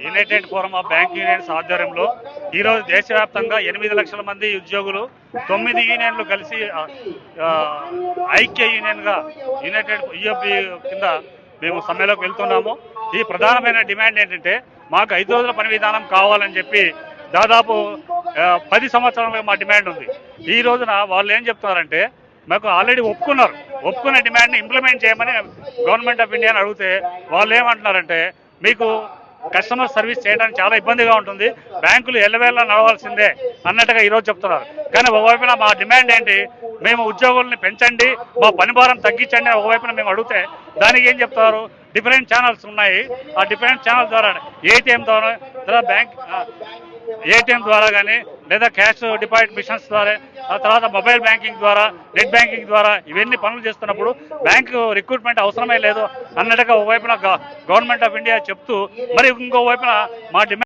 United forum of bank unions ఆధ్వర్యంలో ఈరోజు దేశవ్యాప్తంగా 8 లక్షల మంది ఉద్యోగులు 9 యూనియన్లు కలిసి ఐక్య యూనియన్గా యునైటెడ్ యుఎఫ్బి కింద మేము సమ్మెలోకి వెళ్తున్నాము. ఈ ప్రధానమైన డిమాండ్ ఏంటంటే మాకు 5 రోజుల పని విధానం కావాలని చెప్పి దాదాపు 10 సంవత్సరాలుగా మా డిమాండ్ ఉంది. ఈ రోజున వాళ్ళు ఏం చెప్తున్నారంటే మాకు ఆల్రెడీ ఒప్పుకున్న డిమాండ్ని ఇంప్లిమెంట్ చేయమని గవర్నమెంట్ ఆఫ్ ఇండియాని అడిగితే వాళ్ళు ఏమంటున్నారంటే మీకు కస్టమర్ సర్వీస్ చేయడానికి చాలా ఇబ్బందిగా ఉంటుంది, బ్యాంకులు ఎల్లవేళ నడవాల్సిందే అన్నట్టుగా ఈరోజు చెప్తున్నారు. కానీ ఒకవైపున మా డిమాండ్ ఏంటి, మేము ఉద్యోగుల్ని పెంచండి, మా పని భారం తగ్గించండి అని ఒకవైపున మేము అడిగితే దానికి ఏం చెప్తారు, డిఫరెంట్ ఛానల్స్ ఉన్నాయి, ఆ డిఫరెంట్ ఛానల్ ద్వారా ఏటీఎం ద్వారా ఏటీఎం ద్వారా కానీ లేదా క్యాష్ డిపాజిట్ మిషన్స్ ద్వారా, ఆ తర్వాత మొబైల్ బ్యాంకింగ్ ద్వారా, నెట్ బ్యాంకింగ్ ద్వారా ఇవన్నీ పనులు చేస్తున్నప్పుడు బ్యాంకు రిక్రూట్మెంట్ అవసరమే లేదు అన్నట్టుగా ఒకవైపున గవర్నమెంట్ ఆఫ్ ఇండియా చెప్తూ మరి ఇంకో వైపున మా డిమాండ్